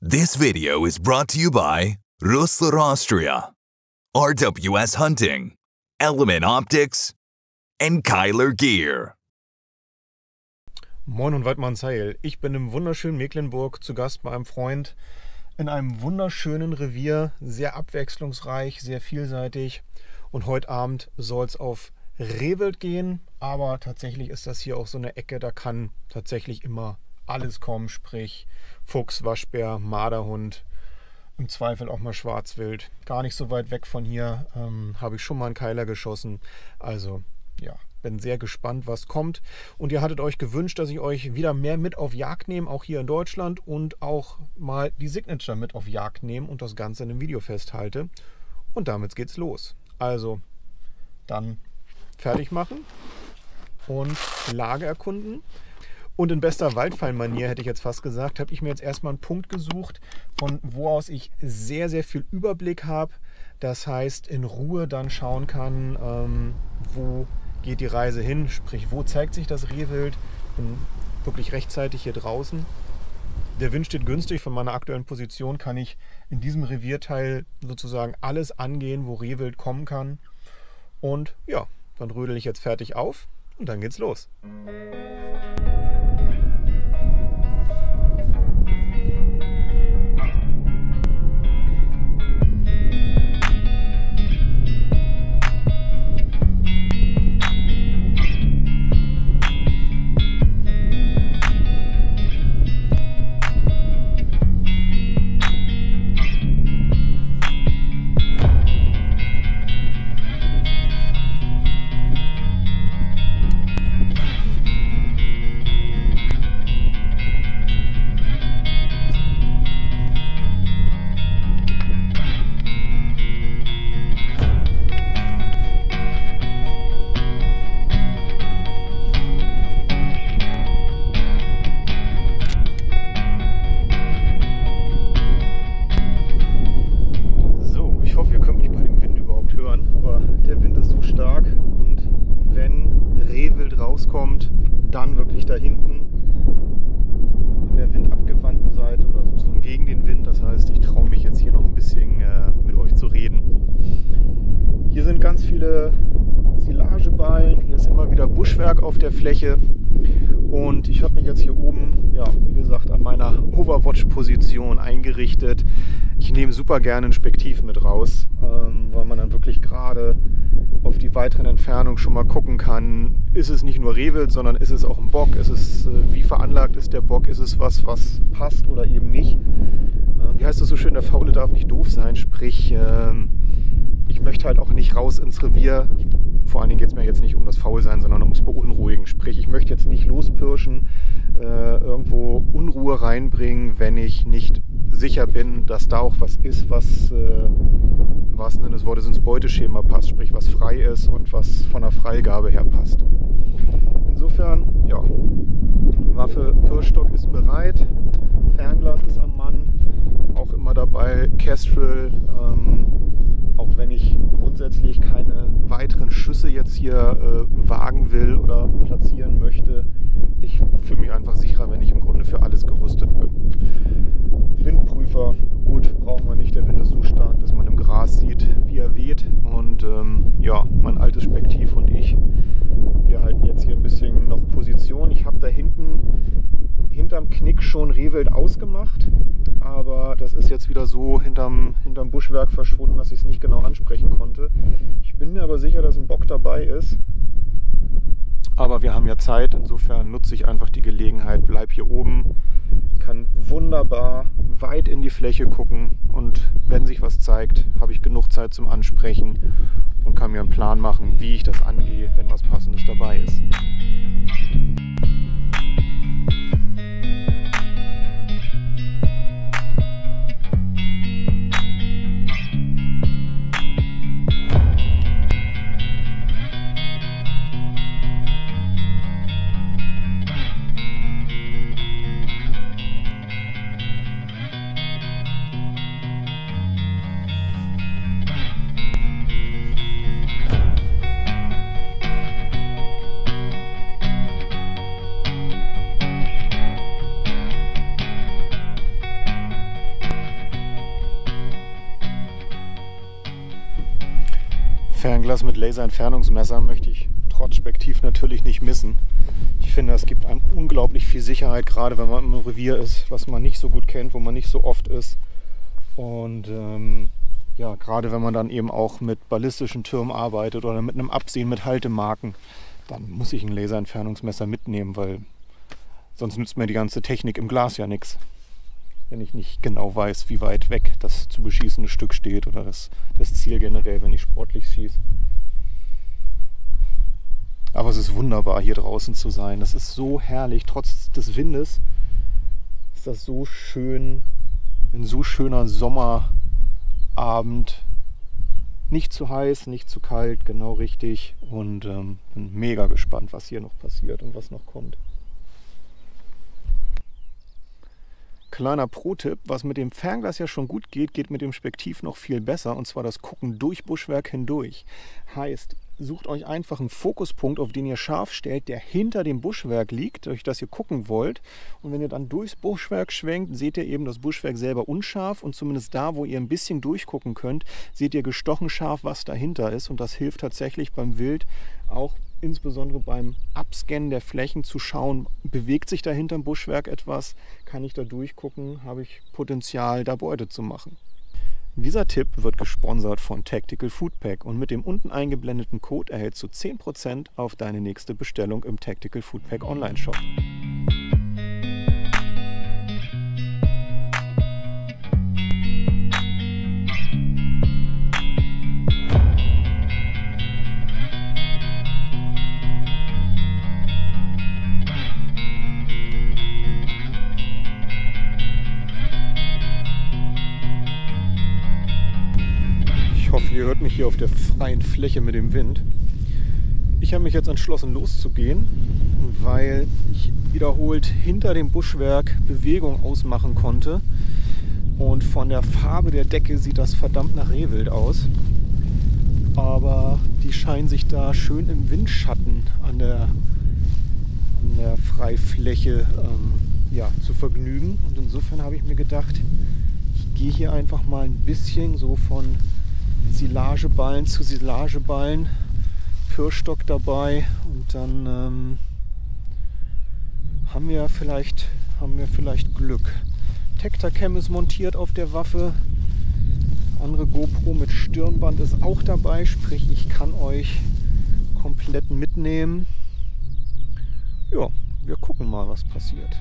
This video is brought to you by Rössler Austria, RWS Hunting, Element Optics, and Kyler Gear. Moin und Weidmanns Heil. Ich bin im wunderschönen Mecklenburg zu Gast bei einem Freund in einem wunderschönen Revier, sehr abwechslungsreich, sehr vielseitig. Und heute Abend soll es auf Rehwild gehen, aber tatsächlich ist das hier auch so eine Ecke, da kann tatsächlich immer alles kommen, sprich Fuchs, Waschbär, Marderhund, im Zweifel auch mal Schwarzwild. Gar nicht so weit weg von hier habe ich schon mal einen Keiler geschossen. Also ja, bin sehr gespannt, was kommt. Und ihr hattet euch gewünscht, dass ich euch wieder mehr mit auf Jagd nehme, auch hier in Deutschland, und auch mal die Signature mit auf Jagd nehme und das Ganze in einem Video festhalte. Und damit geht's los. Also dann fertig machen und Lage erkunden. Und in bester Waldfein-Manier, hätte ich jetzt fast gesagt, habe ich mir jetzt erstmal einen Punkt gesucht, von wo aus ich sehr, sehr viel Überblick habe. Das heißt, in Ruhe dann schauen kann, wo geht die Reise hin, sprich, wo zeigt sich das Rehwild. Bin wirklich rechtzeitig hier draußen. Der Wind steht günstig. Von meiner aktuellen Position kann ich in diesem Revierteil sozusagen alles angehen, wo Rehwild kommen kann. Und ja, dann rödel ich jetzt fertig auf und dann geht's los. Rauskommt, dann wirklich da hinten in der windabgewandten Seite oder sozusagen gegen den Wind. Das heißt, ich traue mich jetzt hier noch ein bisschen mit euch zu reden. Hier sind ganz viele Silageballen, hier ist immer wieder Buschwerk auf der Fläche und ich habe mich jetzt hier oben, ja, wie gesagt, an meiner Overwatch-Position eingerichtet. Ich nehme super gerne ein Spektiv mit raus, weil man dann wirklich gerade auf die weiteren Entfernungen schon mal gucken kann, ist es nicht nur Rehwild, sondern ist es auch ein Bock, ist es, wie veranlagt ist der Bock, ist es was passt oder eben nicht. Wie heißt es so schön, der Faule darf nicht doof sein, sprich, ich möchte halt auch nicht raus ins Revier, vor allen Dingen geht es mir jetzt nicht um das Faulsein, sondern ums Beunruhigen, sprich, ich möchte jetzt nicht lospirschen, irgendwo Unruhe reinbringen, wenn ich nicht sicher bin, dass da auch was ist, was im wahrsten Sinne des Wortes ins Beuteschema passt, sprich was frei ist und was von der Freigabe her passt. Insofern, ja, Waffe Pirschstock ist bereit, Fernglas ist am Mann, auch immer dabei, Kestrel, auch wenn ich grundsätzlich keine weiteren Schüsse jetzt hier wagen will oder platzieren möchte. Ich fühle mich einfach sicherer, wenn ich im Grunde für alles gerüstet bin. Windprüfer, gut, brauchen wir nicht. Der Wind ist so stark, dass man im Gras sieht, wie er weht. Und ja, mein altes Spektiv und ich, wir halten jetzt hier ein bisschen noch Position. Ich habe da hinterm Knick schon Rehwild ausgemacht, aber das ist jetzt wieder so hinterm Buschwerk verschwunden, dass ich es nicht genau ansprechen konnte. Ich bin mir aber sicher, dass ein Bock dabei ist. Aber wir haben ja Zeit, insofern nutze ich einfach die Gelegenheit, bleib hier oben, kann wunderbar weit in die Fläche gucken und wenn sich was zeigt, habe ich genug Zeit zum Ansprechen und kann mir einen Plan machen, wie ich das angehe, wenn was Passendes dabei ist. Fernglas mit Laserentfernungsmesser möchte ich trotz Spektiv natürlich nicht missen. Ich finde, es gibt einem unglaublich viel Sicherheit, gerade wenn man im Revier ist, was man nicht so gut kennt, wo man nicht so oft ist. Und ja, gerade wenn man dann eben auch mit ballistischen Türmen arbeitet oder mit einem Absehen mit Haltemarken, dann muss ich ein Laserentfernungsmesser mitnehmen, weil sonst nützt mir die ganze Technik im Glas ja nichts. Wenn ich nicht genau weiß, wie weit weg das zu beschießende Stück steht oder das Ziel generell, wenn ich sportlich schieße. Aber es ist wunderbar, hier draußen zu sein. Das ist so herrlich. Trotz des Windes ist das so schön. Ein so schöner Sommerabend. Nicht zu heiß, nicht zu kalt, genau richtig. Und bin mega gespannt, was hier noch passiert und was noch kommt. Kleiner Pro-Tipp, was mit dem Fernglas ja schon gut geht, geht mit dem Spektiv noch viel besser. Und zwar das Gucken durch Buschwerk hindurch. Heißt, sucht euch einfach einen Fokuspunkt, auf den ihr scharf stellt, der hinter dem Buschwerk liegt, durch das ihr gucken wollt. Und wenn ihr dann durchs Buschwerk schwenkt, seht ihr eben das Buschwerk selber unscharf. Und zumindest da, wo ihr ein bisschen durchgucken könnt, seht ihr gestochen scharf, was dahinter ist. Und das hilft tatsächlich beim Wild auch insbesondere beim Abscannen der Flächen zu schauen, bewegt sich da hinterm Buschwerk etwas, kann ich da durchgucken, habe ich Potenzial, da Beute zu machen. Dieser Tipp wird gesponsert von Tactical Food Pack und mit dem unten eingeblendeten Code erhältst du 10% auf deine nächste Bestellung im Tactical Food Pack Online-Shop. Ich hoffe, ihr hört mich hier auf der freien Fläche mit dem Wind. Ich habe mich jetzt entschlossen loszugehen, weil ich wiederholt hinter dem Buschwerk Bewegung ausmachen konnte. Und von der Farbe der Decke sieht das verdammt nach Rehwild aus. Aber die scheinen sich da schön im Windschatten an der Freifläche zu vergnügen. Und insofern habe ich mir gedacht, ich gehe hier einfach mal ein bisschen so von Silageballen zu Silageballen, Pirschstock dabei und dann haben wir vielleicht Glück. Tactacam ist montiert auf der Waffe, andere GoPro mit Stirnband ist auch dabei, sprich ich kann euch komplett mitnehmen. Ja, wir gucken mal, was passiert.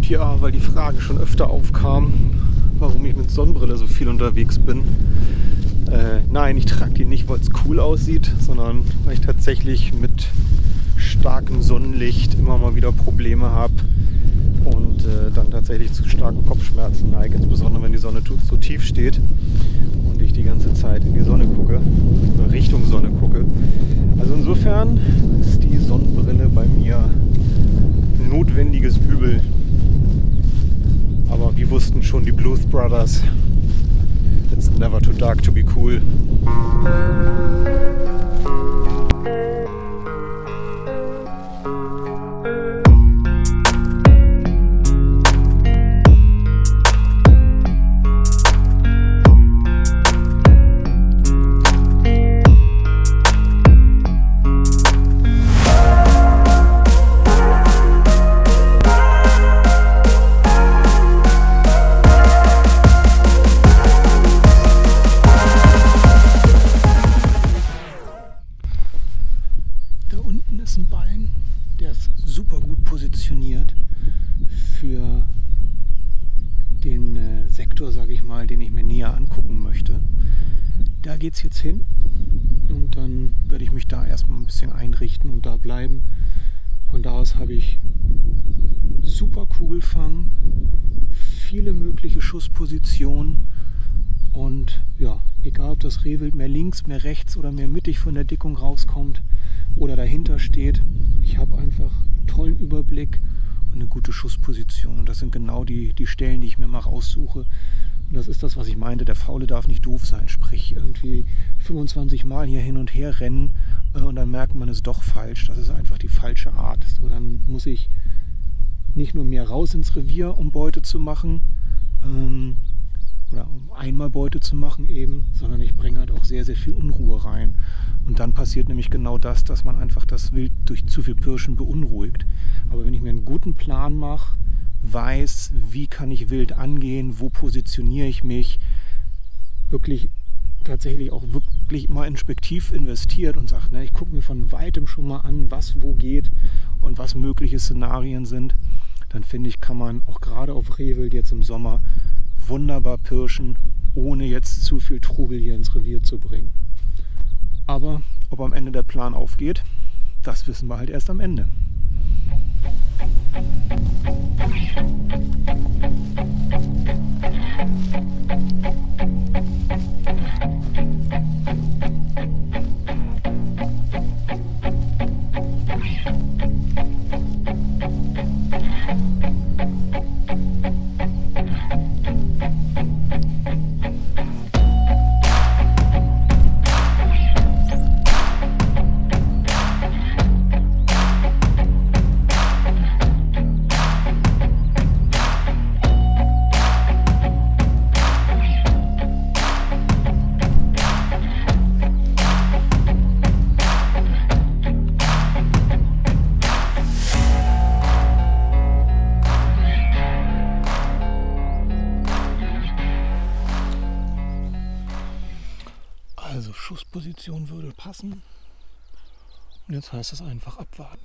Ja, weil die Frage schon öfter aufkam, warum ich mit Sonnenbrille so viel unterwegs bin. Nein, ich trage die nicht, weil es cool aussieht, sondern weil ich tatsächlich mit starkem Sonnenlicht immer mal wieder Probleme habe und dann tatsächlich zu starken Kopfschmerzen neige, insbesondere wenn die Sonne so tief steht und ich die ganze Zeit in die Sonne gucke oder Richtung Sonne gucke. Also insofern wussten schon die Blues Brothers. It's never too dark to be cool. Super gut positioniert für den Sektor, sage ich mal, den ich mir näher angucken möchte. Da geht es jetzt hin und dann werde ich mich da erstmal ein bisschen einrichten und da bleiben. Von da aus habe ich super Kugelfang, viele mögliche Schusspositionen und ja, egal ob das Rehwild mehr links, mehr rechts oder mehr mittig von der Dickung rauskommt oder dahinter steht, ich habe einfach tollen Überblick und eine gute Schussposition. Und das sind genau die Stellen, die ich mir mal raussuche. Und das ist das, was ich meinte. Der Faule darf nicht doof sein. Sprich, irgendwie 25 Mal hier hin und her rennen und dann merkt man, es ist doch falsch. Das ist einfach die falsche Art. So, dann muss ich nicht nur mehr raus ins Revier, um Beute zu machen, oder um einmal Beute zu machen eben, sondern ich bringe halt auch sehr, sehr viel Unruhe rein. Und dann passiert nämlich genau das, dass man einfach das Wild durch zu viel Pirschen beunruhigt. Aber wenn ich mir einen guten Plan mache, weiß, wie kann ich Wild angehen, wo positioniere ich mich, wirklich tatsächlich auch wirklich mal inspektiv investiert und sagt, ne, ich gucke mir von weitem schon mal an, was wo geht und was mögliche Szenarien sind, dann finde ich, kann man auch gerade auf Rehwild jetzt im Sommer wunderbar pirschen, ohne jetzt zu viel Trubel hier ins Revier zu bringen. Aber ob am Ende der Plan aufgeht, das wissen wir halt erst am Ende. Also Schussposition würde passen. Und jetzt heißt es einfach abwarten.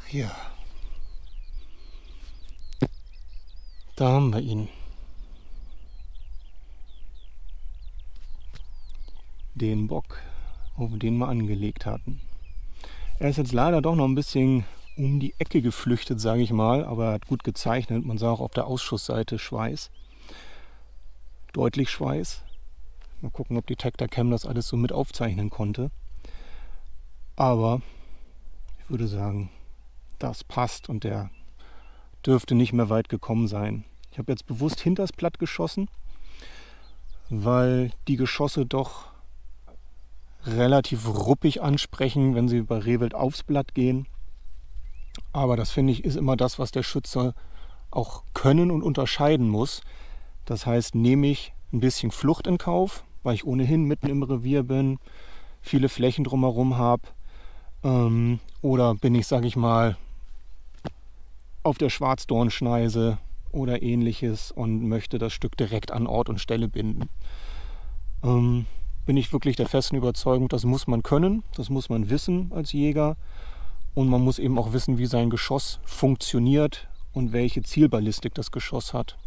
Hier. Da haben wir ihn. den Bock, auf den wir angelegt hatten. Er ist jetzt leider doch noch ein bisschen um die Ecke geflüchtet, sage ich mal, aber er hat gut gezeichnet. Man sah auch auf der Ausschussseite Schweiß, deutlich Schweiß. Mal gucken, ob die Tactacam das alles so mit aufzeichnen konnte. Aber ich würde sagen, das passt und der dürfte nicht mehr weit gekommen sein. Ich habe jetzt bewusst hinters Blatt geschossen, weil die Geschosse doch relativ ruppig ansprechen, wenn sie bei Rehwild aufs Blatt gehen. Aber das, finde ich, ist immer das, was der Schütze auch können und unterscheiden muss. Das heißt, nehme ich ein bisschen Flucht in Kauf, weil ich ohnehin mitten im Revier bin, viele Flächen drumherum habe, oder bin ich, sage ich mal, auf der Schwarzdornschneise oder ähnliches und möchte das Stück direkt an Ort und Stelle binden. Bin ich wirklich der festen Überzeugung, das muss man können, das muss man wissen als Jäger und man muss eben auch wissen, wie sein Geschoss funktioniert und welche Zielballistik das Geschoss hat.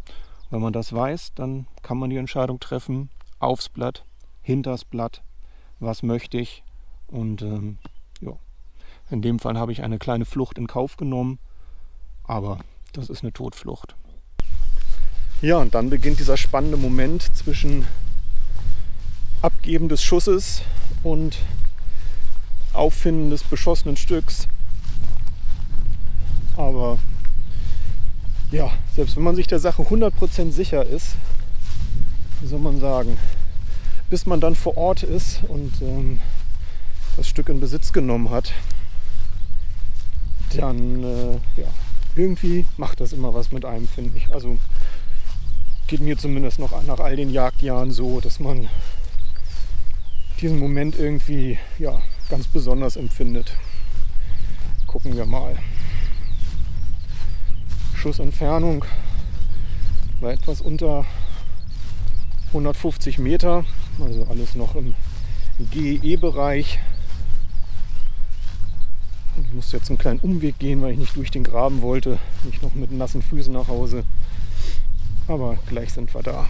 Wenn man das weiß, dann kann man die Entscheidung treffen, aufs Blatt, hinters Blatt, was möchte ich. Und ja, in dem Fall habe ich eine kleine Flucht in Kauf genommen, aber das ist eine Todflucht. Ja, und dann beginnt dieser spannende Moment zwischen Abgeben des Schusses und Auffinden des beschossenen Stücks. Aber ja, selbst wenn man sich der Sache 100% sicher ist, wie soll man sagen, bis man dann vor Ort ist und das Stück in Besitz genommen hat, dann ja, irgendwie macht das immer was mit einem, finde ich. Also geht mir zumindest noch nach all den Jagdjahren so, dass man diesen Moment irgendwie ja, ganz besonders empfindet. Gucken wir mal. Schussentfernung war etwas unter 150 Meter, also alles noch im GE-Bereich. Ich musste jetzt einen kleinen Umweg gehen, weil ich nicht durch den Graben wollte, nicht noch mit nassen Füßen nach Hause. Aber gleich sind wir da.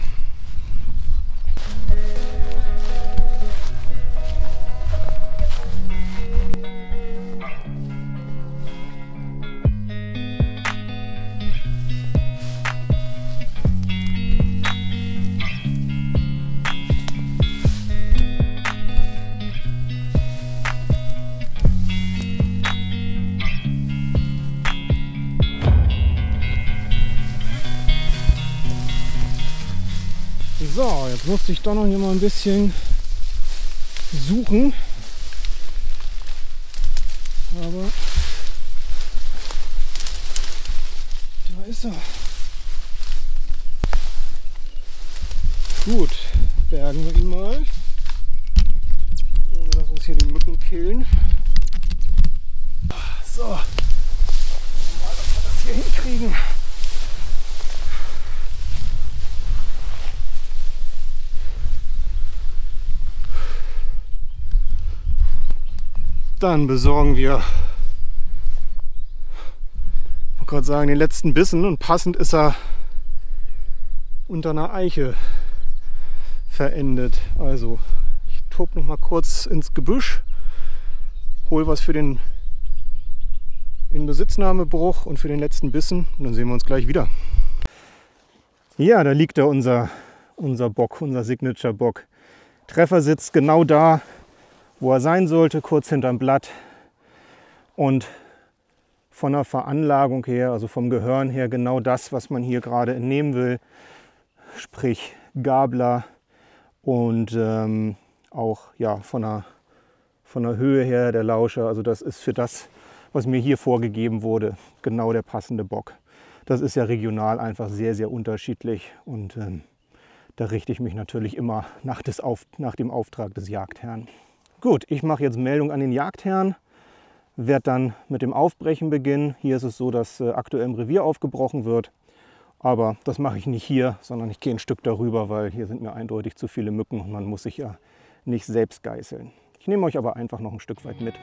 So, jetzt musste ich doch noch hier mal ein bisschen suchen. Aber da ist er. Gut, bergen wir ihn mal. Ohne dass uns hier die Mücken killen. So, mal, dass wir das hier hinkriegen. Dann besorgen wir, ich wollte gerade sagen, den letzten Bissen und passend ist er unter einer Eiche verendet. Also ich tob noch mal kurz ins Gebüsch, hol was für den Inbesitznahmebruch und für den letzten Bissen und dann sehen wir uns gleich wieder. Ja, da liegt da unser Bock, unser Signature-Bock. Treffer sitzt genau da, wo er sein sollte, kurz hinterm Blatt. Und von der Veranlagung her, also vom Gehörn her, genau das, was man hier gerade entnehmen will. Sprich Gabler und auch ja, von der Höhe her der Lauscher. Also das ist für das, was mir hier vorgegeben wurde, genau der passende Bock. Das ist ja regional einfach sehr, sehr unterschiedlich. Und da richte ich mich natürlich immer nach dem Auftrag des Jagdherrn. Gut, ich mache jetzt Meldung an den Jagdherrn, werde dann mit dem Aufbrechen beginnen. Hier ist es so, dass aktuell im Revier aufgebrochen wird. Aber das mache ich nicht hier, sondern ich gehe ein Stück darüber, weil hier sind mir eindeutig zu viele Mücken und man muss sich ja nicht selbst geißeln. Ich nehme euch aber einfach noch ein Stück weit mit.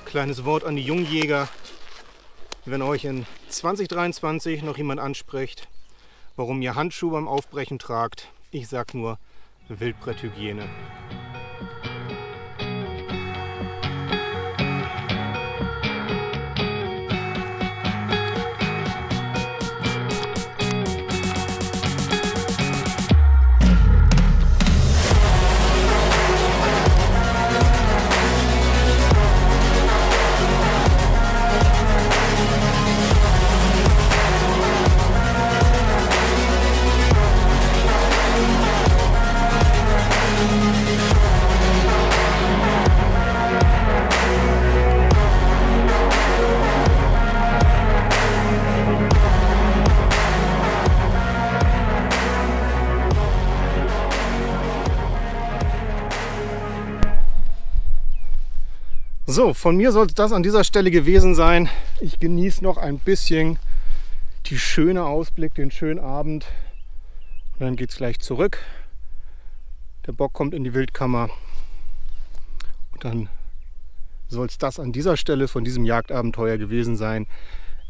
Kleines Wort an die Jungjäger. Wenn euch in 2023 noch jemand anspricht, warum ihr Handschuhe beim Aufbrechen tragt, ich sag nur Wildbretthygiene. So, von mir soll es das an dieser Stelle gewesen sein. Ich genieße noch ein bisschen die schöne Ausblick, den schönen Abend. Und dann geht es gleich zurück. Der Bock kommt in die Wildkammer. Und dann soll es das an dieser Stelle von diesem Jagdabenteuer gewesen sein.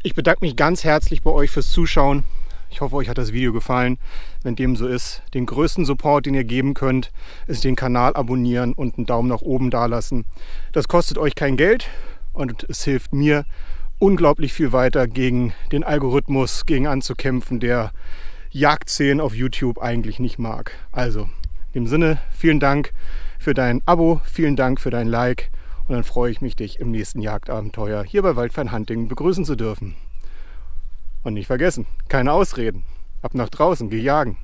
Ich bedanke mich ganz herzlich bei euch fürs Zuschauen. Ich hoffe, euch hat das Video gefallen. Wenn dem so ist, den größten Support, den ihr geben könnt, ist den Kanal abonnieren und einen Daumen nach oben dalassen. Das kostet euch kein Geld und es hilft mir unglaublich viel weiter, gegen den Algorithmus anzukämpfen, der Jagdszenen auf YouTube eigentlich nicht mag. Also, in dem Sinne, vielen Dank für dein Abo, vielen Dank für dein Like und dann freue ich mich, dich im nächsten Jagdabenteuer hier bei Wildfein Hunting begrüßen zu dürfen. Und nicht vergessen, keine Ausreden. Ab nach draußen, geh jagen.